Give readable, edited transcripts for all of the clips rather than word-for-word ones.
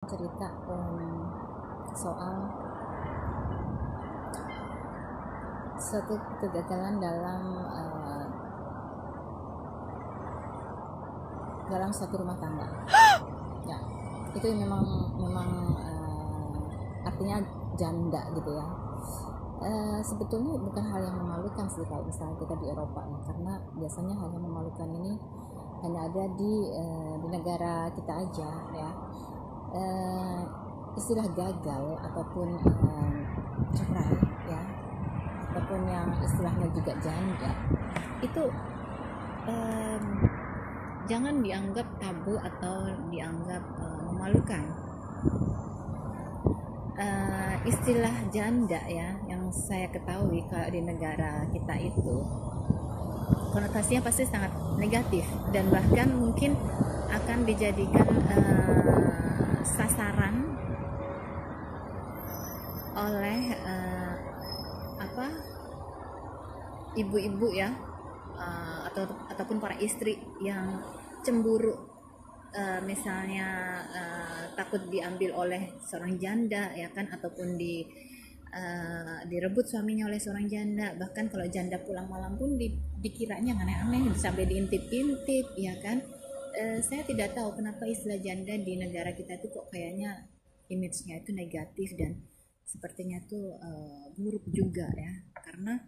cerita soal suatu kegagalan dalam suatu rumah tangga. Ya, itu memang artinya janda gitu ya. Sebetulnya bukan hal yang memalukan sih kalau misalnya kita di Eropa ya, karena biasanya hal yang memalukan ini hanya ada di negara kita aja ya. Istilah gagal ataupun cerai ya, ataupun yang istilahnya juga janda itu jangan dianggap tabu atau dianggap memalukan. Istilah janda ya, yang saya ketahui kalau di negara kita itu konotasinya pasti sangat negatif dan bahkan mungkin akan dijadikan sasaran oleh ibu-ibu ya, ataupun para istri yang cemburu, misalnya takut diambil oleh seorang janda ya kan, ataupun direbut suaminya oleh seorang janda. Bahkan kalau janda pulang malam pun dikiranya aneh-aneh, sampai diintip-intip ya kan. Saya tidak tahu kenapa istilah janda di negara kita itu kok kayaknya image-nya itu negatif dan sepertinya tuh buruk juga ya. Karena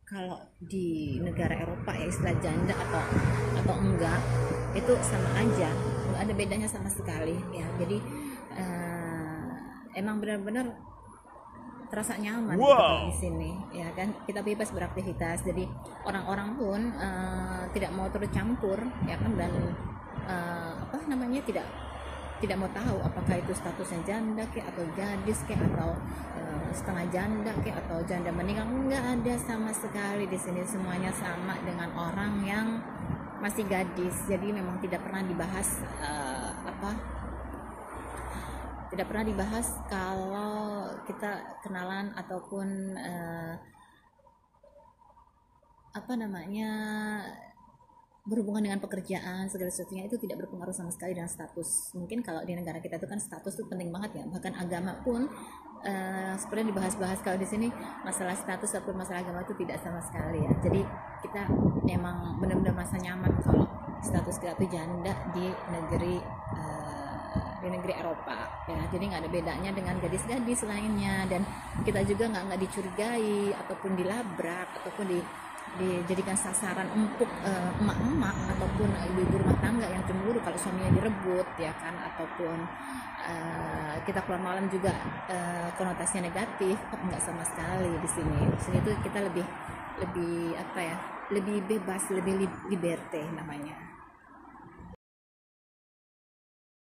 kalau di negara Eropa ya, istilah janda atau enggak itu sama aja, nggak ada bedanya sama sekali ya. Jadi emang benar-benar terasa nyaman gitu kalau di sini ya kan, kita bebas beraktivitas, jadi orang-orang pun tidak mau tercampur ya kan, dan tidak mau tahu apakah itu statusnya janda atau gadis atau setengah janda atau janda meninggal. Enggak ada sama sekali di sini, semuanya sama dengan orang yang masih gadis. Jadi memang tidak pernah dibahas kalau kita kenalan ataupun berhubungan dengan pekerjaan, segala sesuatunya itu tidak berpengaruh sama sekali dengan status. Mungkin kalau di negara kita itu kan status itu penting banget ya, bahkan agama pun sebenarnya dibahas-bahas. Kalau di sini masalah status ataupun masalah agama itu tidak sama sekali ya. Jadi kita memang benar-benar merasa nyaman kalau status kita itu janda di negeri Eropa ya. Jadi nggak ada bedanya dengan gadis-gadis lainnya, dan kita juga nggak dicurigai ataupun dilabrak ataupun dijadikan sasaran empuk emak-emak ataupun ibu-ibu rumah tangga yang cemburu kalau suaminya direbut ya kan, ataupun kita keluar malam juga konotasinya negatif. Enggak sama sekali di sini. Di sini tuh kita lebih bebas, lebih liberte namanya.